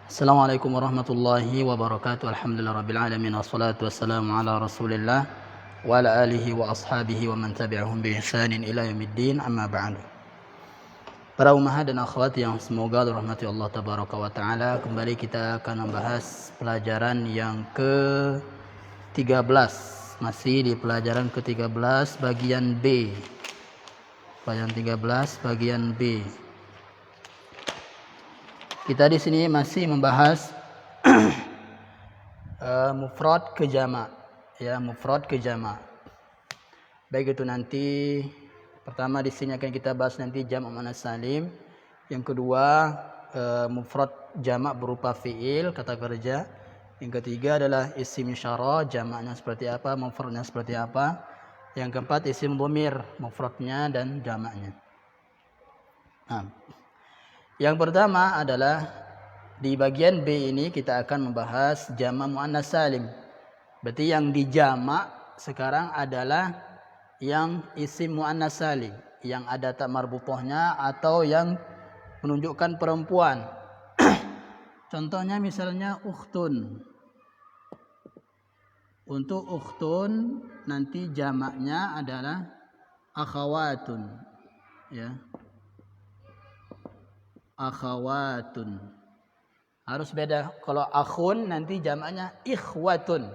Assalamualaikum warahmatullahi wabarakatuh. Alhamdulillah rabbil alamin wassalatu wassalamu ala Rasulillah wa ala alihi wa ashabihi wa man tabi'ahum bi ihsanin ila yaumiddin. Amma ba'du. Para ummahat dan akhwat yang semoga dirahmati Allah tabaraka wa taala, kembali kita akan membahas pelajaran yang ke-13. Masih di pelajaran ke-13 bagian B. Pelajaran 13 bagian B. Kita di sini masih membahas mufrad ke jamak, ya, mufrad ke jamak. Baik itu nanti pertama di sini akan kita bahas nanti jamak muannats salim. Yang kedua mufrad jamak berupa fiil, kata kerja. Yang ketiga adalah isim isyarah, jamaknya seperti apa, mufradnya seperti apa. Yang keempat isim dhamir, mufradnya dan jamaknya. Nah, yang pertama adalah di bagian B ini kita akan membahas jamak muannats salim. Berarti yang dijamak sekarang adalah yang isim muannats salim, yang ada tak marbutohnya atau yang menunjukkan perempuan. Contohnya misalnya ukhtun. Untuk ukhtun nanti jamaknya adalah akhawatun, ya. Akhawatun. Harus beda. Kalau akhun nanti jamaknya ikhwatun.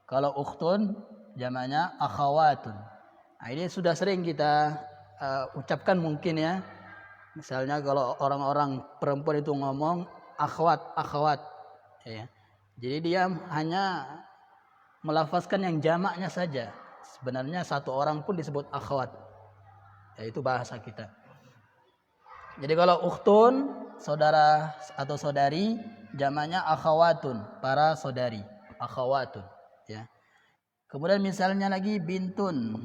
Kalau ukhtun jamaknya akhawatun. Nah, ini sudah sering kita ucapkan mungkin ya. Misalnya kalau orang-orang perempuan itu ngomong akhwat, ya. Jadi dia hanya melafazkan yang jamaknya saja. Sebenarnya satu orang pun disebut akhwat. Yaitu bahasa kita. Jadi kalau ukhtun, saudara atau saudari, jamaknya akhawatun, para saudari, akhawatun, ya. Kemudian misalnya lagi bintun.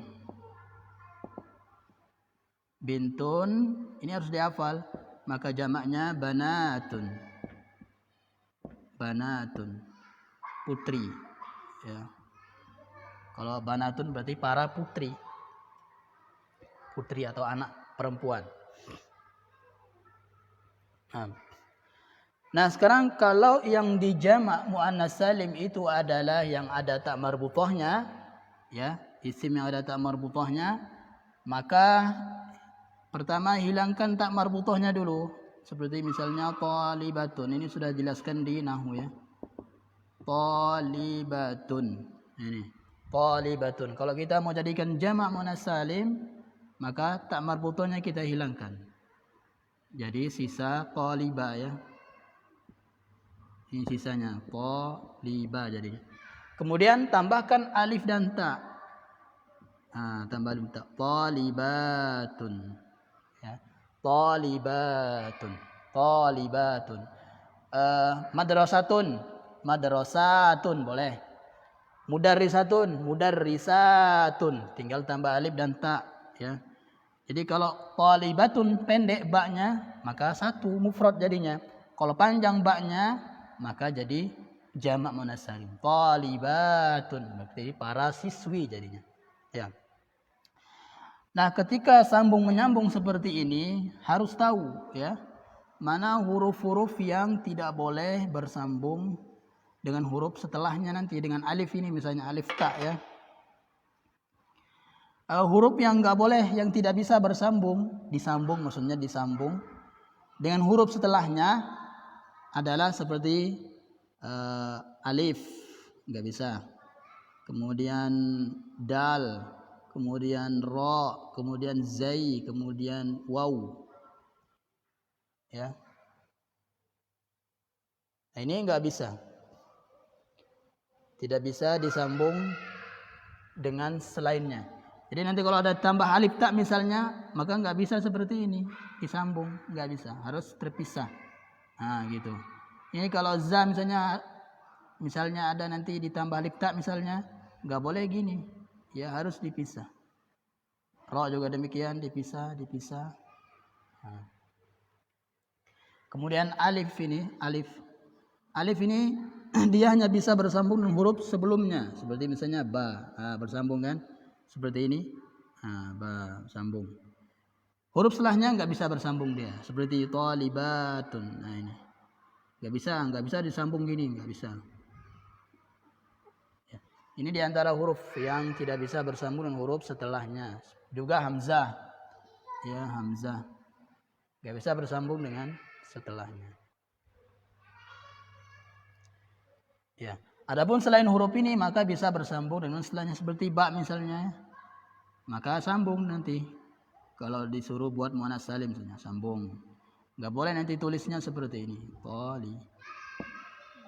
Bintun ini harus dihafal, maka jamaknya banatun. Banatun, putri, ya. Kalau banatun berarti para putri. Putri atau anak perempuan. Nah, sekarang kalau yang dijamak muannats salim itu adalah yang ada tak marbutohnya, ya, isim yang ada tak marbutohnya, maka pertama hilangkan tak marbutohnya dulu. Seperti misalnya talibatun, ini sudah jelaskan di nahwu, ya. Talibatun. Ini talibatun. Kalau kita mau jadikan jamak muannats salim, maka tak marbutohnya kita hilangkan. Jadi sisa taliba, ya. Ini sisanya taliba jadinya. Kemudian tambahkan alif dan ta. Tambah alif ta. Talibatun. Ya. Talibatun. Talibatun. Madrasatun. Madrasatun boleh. Mudarrisatun. Mudarrisatun. Tinggal tambah alif dan ta, ya. Jadi kalau talibatun pendek baknya, maka satu mufrad jadinya. Kalau panjang baknya, maka jadi jamak muannats salim. Talibatun, berarti para siswi jadinya. Ya. Nah, ketika sambung menyambung seperti ini, harus tahu, ya, mana huruf-huruf yang tidak boleh bersambung dengan huruf setelahnya nanti dengan alif ini, misalnya alif ta, ya. Huruf yang enggak boleh, yang tidak bisa bersambung, disambung, maksudnya disambung dengan huruf setelahnya adalah seperti alif, enggak bisa. Kemudian dal, kemudian ra, kemudian zai, kemudian waw. Ya. Nah, ini enggak bisa. Tidak bisa disambung dengan selainnya. Jadi nanti kalau ada tambah alif tak misalnya, maka nggak bisa seperti ini disambung, nggak bisa, harus terpisah. Nah, gitu. Ini kalau za misalnya ada nanti ditambah alif tak misalnya, nggak boleh gini, ya harus dipisah. Ra juga demikian, dipisah. Nah. Kemudian alif ini dia hanya bisa bersambung dengan huruf sebelumnya, seperti misalnya ba, bersambung kan? Seperti ini, ba, sambung. Huruf setelahnya nggak bisa bersambung dia, seperti talibatun. Nah, ini. nggak bisa disambung gini, nggak bisa. Ya. Ini diantara huruf yang tidak bisa bersambung dengan huruf setelahnya. Juga hamzah, ya hamzah, nggak bisa bersambung dengan setelahnya. Ya. Adapun selain huruf ini maka bisa bersambung dengan setelahnya seperti ba misalnya. Maka sambung nanti. Kalau disuruh buat muannas salim misalnya sambung. Enggak boleh nanti tulisnya seperti ini. Tali.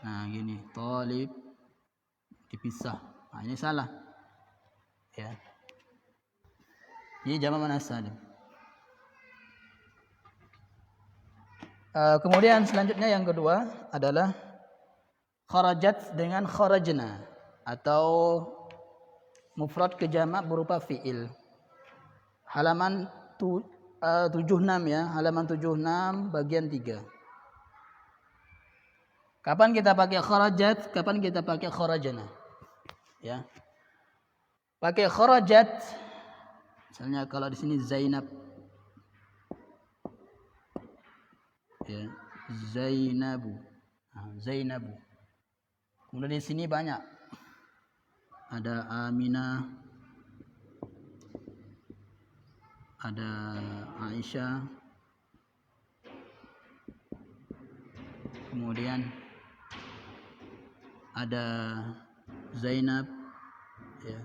Nah, gini, talib dipisah. Nah, ini salah. Ya. Ini jamak muannas salim. Kemudian selanjutnya yang kedua adalah kharajat dengan kharajna atau mufrad ke jamak berupa fiil. Halaman 76 ya, halaman 76 bagian 3. Kapan kita pakai kharajat, kapan kita pakai kharajna? Ya. Pakai kharajat misalnya kalau di sini Zainab. Ya, Zainabu. Nah, Zainabu. Kemudian di sini banyak. Ada Aminah, ada Aisyah, kemudian ada Zainab, ya.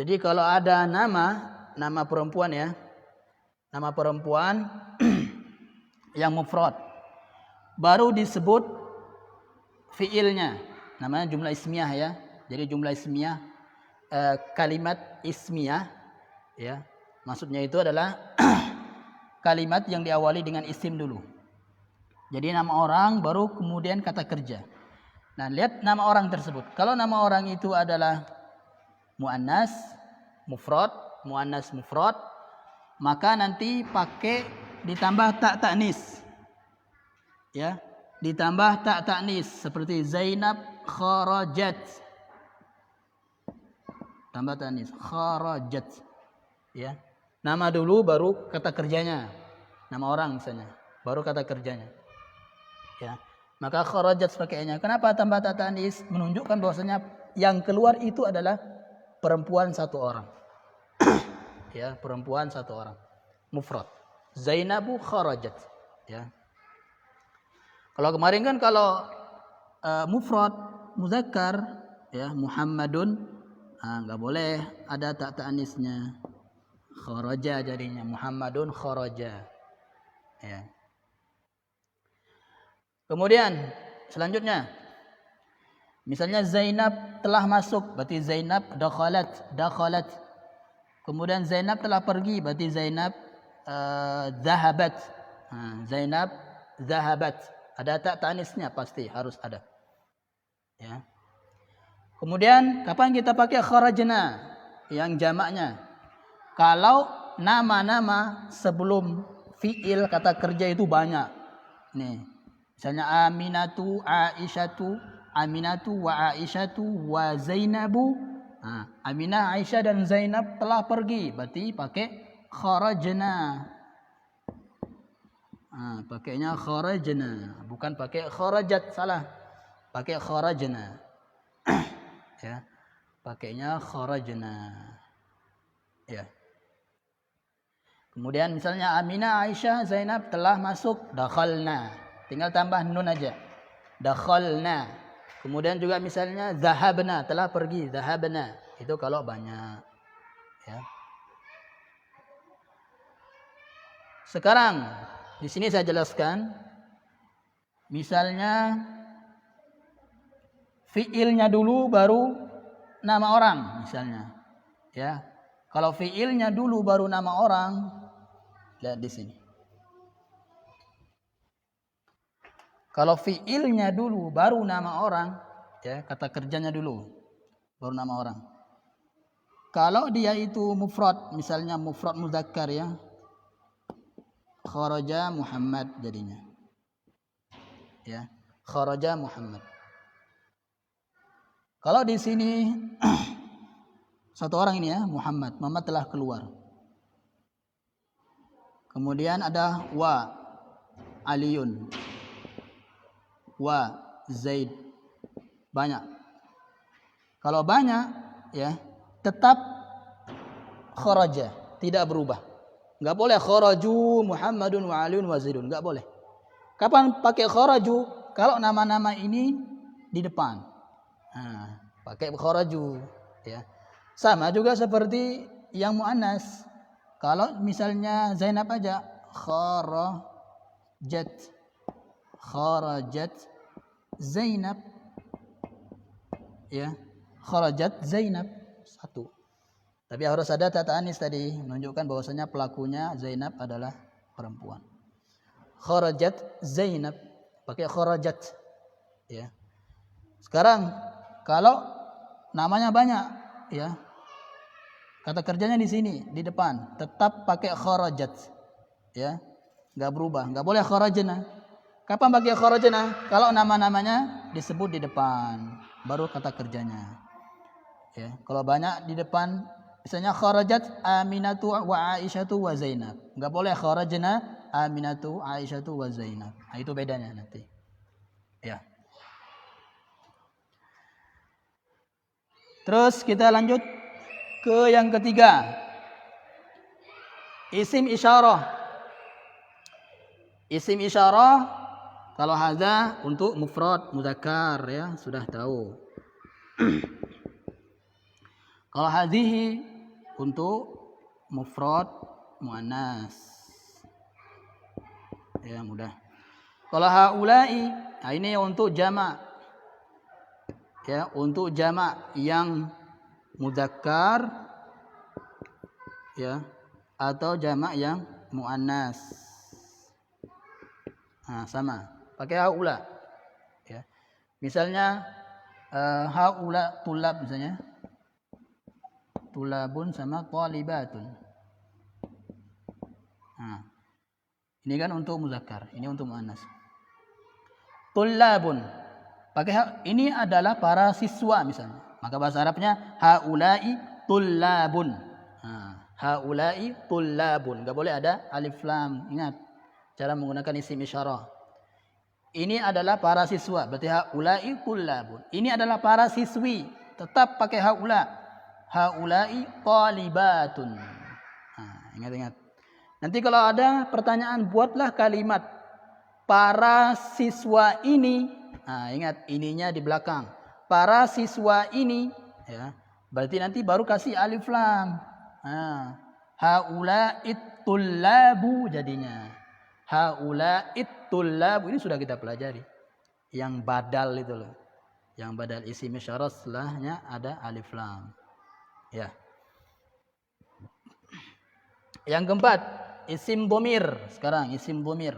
Jadi kalau ada nama perempuan ya, nama perempuan yang mufrad, baru disebut fiilnya, namanya jumlah ismiyah ya. Jadi jumlah ismiyah, kalimat ismiyah, ya, maksudnya itu adalah kalimat yang diawali dengan isim dulu. Jadi nama orang baru kemudian kata kerja. Nah, lihat nama orang tersebut. Kalau nama orang itu adalah muannas mufrad, maka nanti pakai ditambah tak ta'nis. Ya, ditambah tak ta'nis seperti Zainab kharajat. Tambah ta'nis kharajat. Ya. Nama dulu baru kata kerjanya. Nama orang misalnya, baru kata kerjanya. Ya. Maka kharajat pakainya. Kenapa tambah tak ta'nis? Menunjukkan bahwasanya yang keluar itu adalah perempuan satu orang. Ya, perempuan satu orang. Mufrad. Zainabu kharajat. Ya. Kalau kemarin kan kalau mufrad muzakkar ya Muhammadun, enggak boleh ada tak ta'nisnya. Kharaja jadinya Muhammadun kharaja. Ya. Kemudian selanjutnya misalnya Zainab telah masuk, berarti Zainab dakhalat. Kemudian Zainab telah pergi, berarti Zainab zahabat. Zainab zahabat. Ada tak ta'nisnya pasti harus ada. Ya. Kemudian kapan kita pakai kharajna yang jamaknya? Kalau nama-nama sebelum fiil kata kerja itu banyak. Nih. Misalnya Aminatu, Aminatu wa Aisyatu wa Zainabu. Aminah, Aisyah dan Zainab telah pergi, berarti pakai kharajna. Pakainya kharajna, bukan pakai kharajat, salah. Pakai kharajna. Ya. Pakainya kharajna. Ya. Kemudian misalnya Aminah, Aisyah, Zainab telah masuk, dakhalna. Tinggal tambah nun aja. Dakhalna. Kemudian juga misalnya zahabna, telah pergi, zahabna. Itu kalau banyak. Ya. Sekarang di sini saya jelaskan, misalnya fiilnya dulu baru nama orang misalnya. Ya. Kalau fiilnya dulu baru nama orang, lihat di sini. Kalau fiilnya dulu baru nama orang, ya, kata kerjanya dulu baru nama orang. Kalau dia itu mufrad, misalnya mufrad muzakkar ya, kharaja Muhammad jadinya. Ya, kharaja Muhammad. Kalau di sini satu orang ini ya, Muhammad telah keluar. Kemudian ada wa Aliyun, wa Zaid. Banyak. Kalau banyak ya tetap kharaja, tidak berubah. Enggak boleh kharaju Muhammadun wa Aliyun wa Zaidun, enggak boleh. Kapan pakai kharaju? Kalau nama-nama ini di depan. Nah, pakai kharaju ya. Sama juga seperti yang muannas. Kalau misalnya Zainab aja kharajat Zainab ya. Kharajat Zainab satu. Tapi harus ada tata anis tadi menunjukkan bahwasanya pelakunya Zainab adalah perempuan. Kharajat Zainab pakai kharajat ya. Sekarang kalau namanya banyak ya. Kata kerjanya di sini di depan tetap pakai kharajat ya. Enggak berubah, enggak boleh kharajna. Kapan pakai kharajna? Kalau nama-namanya disebut di depan baru kata kerjanya. Ya, kalau banyak di depan misalnya kharajat Aminatu wa Aisyatu wa Zainab. Enggak boleh kharajna Aminatu, Aisyatu wa Zainab. Nah, itu bedanya nanti. Ya. Terus kita lanjut ke yang ketiga. Isim isyarah. Isim isyarah kalau hadza untuk mufrad muzakkar ya, sudah tahu. Kalau hadhihi untuk mufrad muannas. Ya, mudah. Kalau haula'i, nah ini untuk jamak. Ya, untuk jamak yang muzakkar ya atau jamak yang muannas. Nah, sama. Pakai haula. Ya. Misalnya haula tulab misalnya. Tulabun sama talibatun. Nah, ini kan untuk muzakkar, ini untuk muannas. Tulabun. Pakai ini adalah para siswa misalnya. Maka bahasa Arabnya haula'i tullabun. Haula'i tullabun. Enggak boleh ada alif lam. Ingat cara menggunakan isim isyarah. Ini adalah para siswa, berarti haula'i tullabun. Ini adalah para siswi, tetap pakai haula. Haula'i talibatun. Ingat-ingat. Nanti kalau ada pertanyaan buatlah kalimat para siswa ini. Ingat ininya di belakang. Para siswa ini ya. Berarti nanti baru kasih alif lam. Haula'it tullabu jadinya. Haula'it tullabu ini sudah kita pelajari. Yang badal itu loh. Yang badal isim isyarah setelahnya ada alif lam. Ya. Yang keempat, isim dhamir. Sekarang isim dhamir.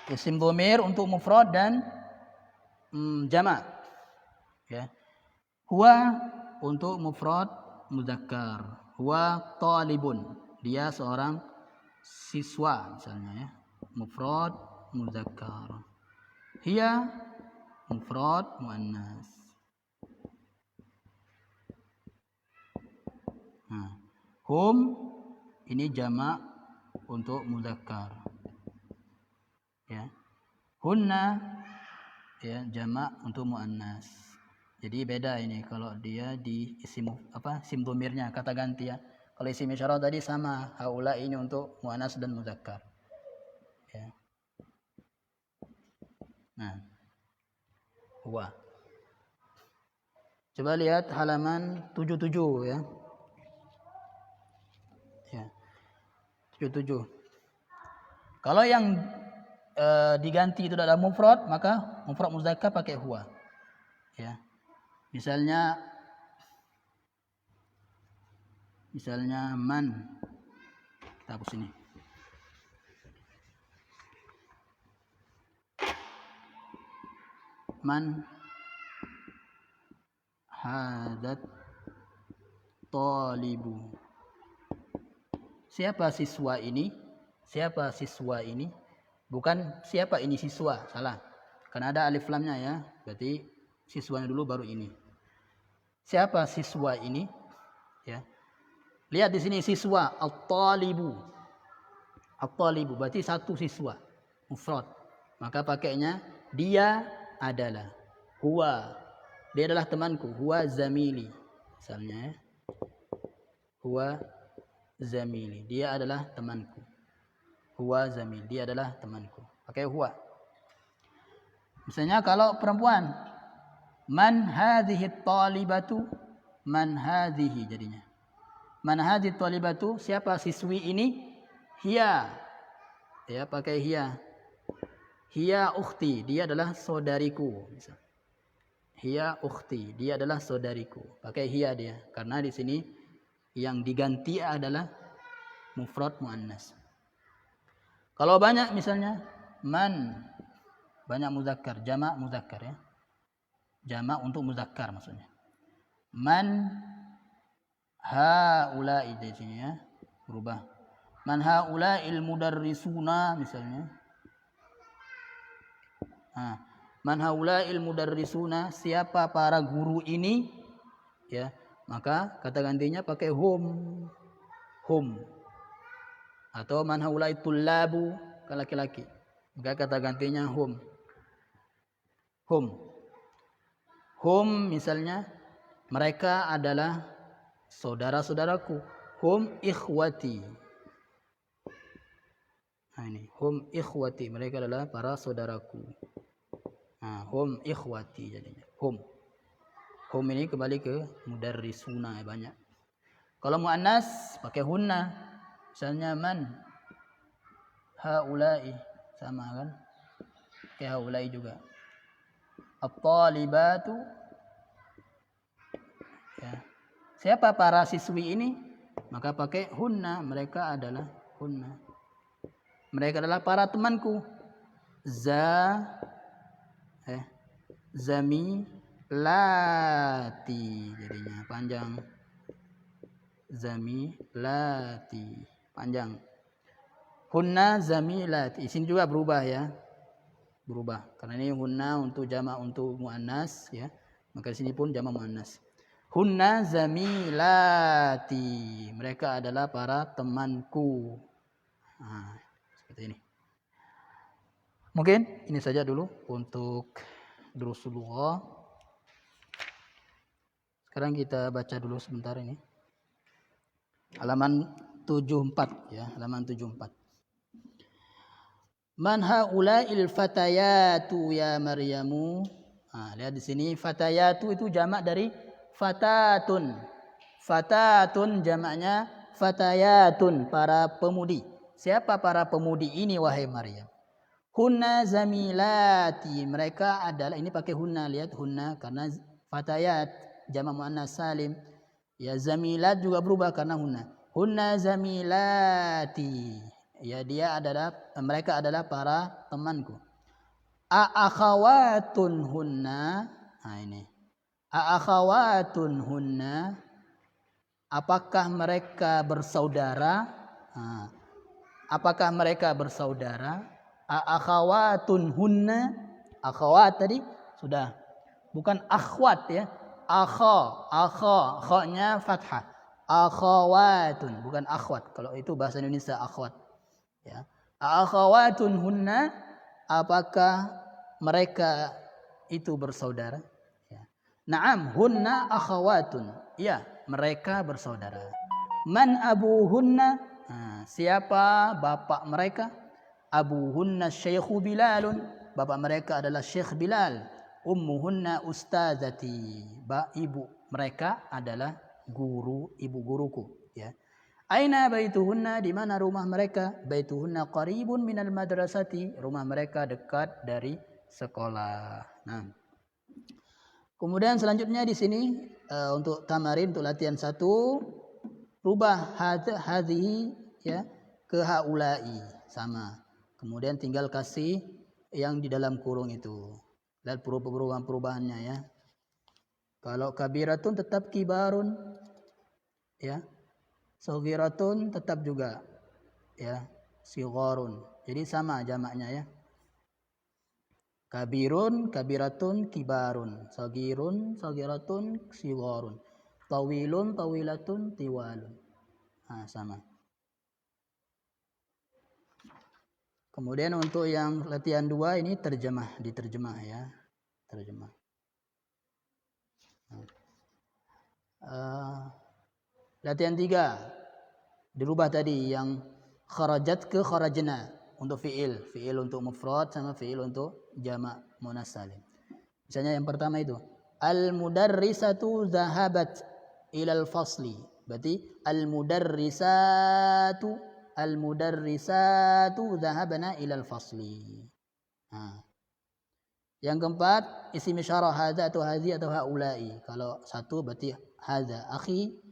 Isim dhamir untuk mufrad dan jamak. Ya. Huwa untuk mufrad muzakkar. Huwa talibun. Dia seorang siswa misalnya ya. Mufrad muzakkar. Hiya mufrad muannas. Hum ini jamak untuk muzakkar. Ya. Hunna ya jamak untuk muannas. Jadi beda ini kalau dia di isim isim dhamirnya kata ganti ya. Kalau isim isyarah tadi sama, haula ini untuk muannas dan muzakkar. Ya. Nah. Huwa. Coba lihat halaman 77 ya. Ya. 77. Kalau yang diganti itu ada mufrad, maka mufrad muzakkar pakai huwa. Ya. Misalnya man. Kita hapus ini. Man hadat talibu. Siapa siswa ini? Siapa siswa ini? Bukan siapa ini siswa, salah. Karena ada alif lamnya ya. Berarti siswanya dulu baru ini. Siapa siswa ini? Ya. Lihat di sini siswa, at-talibu. At-talibu berarti satu siswa, mufrad. Maka pakainya dia adalah. Huwa, dia adalah temanku. Huwa zamili. Misalnya ya. Huwa zamili, dia adalah temanku. Huwa zamili, dia adalah temanku. Pakai huwa. Misalnya kalau perempuan, man hadhihi talibatu, man hadhihi jadinya. Man hadhihi talibatu, siapa siswi ini? Hiya. Ya, pakai hiya. Hiya ukhti, dia adalah saudariku. Hiya ukhti, dia adalah saudariku. Pakai hiya dia, karena di sini yang diganti adalah mufrad muannas. Kalau banyak misalnya man, banyak muzakkar, jamak muzakkar ya. Jamak untuk muzakkar maksudnya. Man haula'i di sini ya, berubah. Man haula'il mudarrisuna misalnya. Man haula'il mudarrisuna, siapa para guru ini? Ya, maka kata gantinya pakai hum. Hum. Atau man haula'it tullabu, kalau laki-laki. Maka kata gantinya hum. Hum. Hum misalnya mereka adalah saudara-saudaraku. Hum ikhwati. Nah ini, hum ikhwati, mereka adalah para saudaraku. Nah, hum ikhwati jadinya. Hum. Hum ini kembali ke mudarrisuna banyak. Kalau muannas pakai hunna. Misalnya man haula'i, sama kan? Pakai haula'i juga. At-talibatu. Ya. Siapa para siswi ini? Maka pakai hunna, mereka adalah hunna. Mereka adalah para temanku. Zamilati jadinya panjang. Zamilati panjang. Hunna zamilati. Di sini juga berubah ya. Berubah. Karena ini hunna untuk jamak untuk muannas ya. Maka di sini pun jamak muannas. Hunna zamilati. Mereka adalah para temanku. Nah, seperti ini. Mungkin ini saja dulu untuk durusul lugha. Sekarang kita baca dulu sebentar ini. Halaman 74 ya, halaman 74. Man haula'il fatayatu ya Maryamu. Nah, lihat di sini fatayatu itu jamak dari fatatun. Fatatun jamaknya fatayatun, para pemudi. Siapa para pemudi ini wahai Maryam? Hunna zamilati, mereka adalah, ini pakai hunna, lihat hunna karena fatayat jamak muannas salim. Ya, zamilat juga berubah karena hunna. Hunna zamilati. Ya, mereka adalah para temanku. Akhawatun hunna. Nah ini. Akhawatun hunna. Apakah mereka bersaudara? Nah, apakah mereka bersaudara? Akhawatun hunna. Akhawat tadi sudah, bukan akhwat ya. Kha-nya fathah. Akhawatun, bukan akhwat. Kalau itu bahasa Indonesia akhwat ya. Akhawatun hunna, apakah mereka itu bersaudara ya. Naam hunna akhawatun, ya mereka bersaudara. Man abuhunna, siapa bapak mereka? Abuhunna Syekhu Bilalun, bapak mereka adalah Syekh Bilal. Ummuhunna ustazati, ibu mereka adalah ibu guruku ya. Aina baituhunna, di mana rumah mereka? Baituhunna qaribun minal madrasati, rumah mereka dekat dari sekolah. Nah, kemudian selanjutnya di sini untuk tamarin, untuk latihan 1, rubah hadhihi ya ke haula'i, sama. Kemudian tinggal kasih yang di dalam kurung itu. Lihat perubahan-perubahannya ya. Kalau kabiratun tetap kibarun ya. Saghiratun tetap juga ya, sigharun. Jadi sama jamaknya ya. Kabirun, kabiratun, kibarun. Saghirun, saghiratun, sigharun. Tawilun, tawilatun, tiwalun. Sama. Kemudian untuk yang latihan 2 ini diterjemah ya. Terjemah. Latihan 3 dirubah tadi yang kharajat ke kharajna untuk fiil untuk mufrad sama fiil untuk jamak muannas salim. Misalnya yang pertama itu al mudarrisatu dhahabat ilal fasli. Berarti al mudarrisatu dhahabna ilal fasli. Yang keempat isim isyarah hadza atau hadhi atau haula'i. Kalau satu berarti hadza akhi.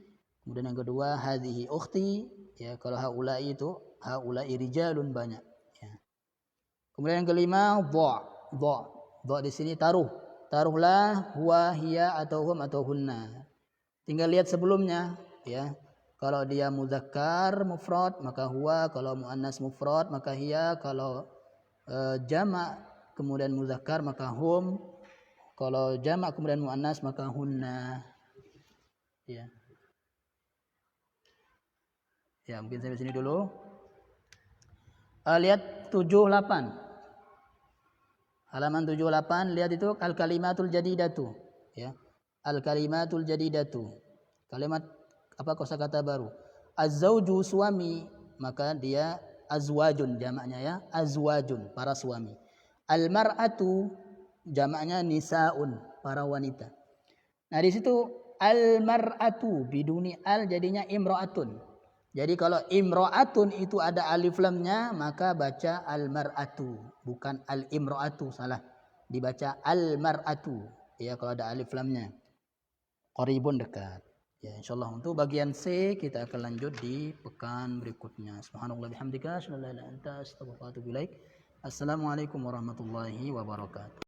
Kemudian yang kedua hadhihi ukhti. Ya, kalau haula'i itu haula'i rijalun banyak. Ya. Kemudian yang kelima dha di sini taruhlah huwa hiya atau hum atau hunna. Tinggal lihat sebelumnya ya. Kalau dia muzakkar mufrad maka huwa, kalau muannas mufrad maka hiya, kalau jamak kemudian muzakkar maka hum, kalau jamak kemudian muannas maka hunna. Ya. Ya, mungkin sampai sini dulu. Lihat 78. Halaman 78, lihat itu al-kalimatul jadidatu, ya. Al-kalimatul jadidatu. Kalimat apa kosakata baru? Az-zauju suami, maka dia azwajun jamaknya ya, azwajun para suami. Al-mar'atu jamaknya nisaun, para wanita. Nah, di situ al-mar'atu biduni al jadinya imra'atun. Jadi kalau imro'atun itu ada alif lamnya maka baca al-mar'atu, bukan al-imro'atu, salah. Dibaca al-mar'atu. Ya, kalau ada alif lamnya. Qaribun dekat. Ya, insyaallah untuk bagian C kita akan lanjut di pekan berikutnya. Subhanallah bihamdika, asyhadu an la ilaha illa anta, astaghfiruka wa atubu ilaik. Assalamualaikum warahmatullahi wabarakatuh.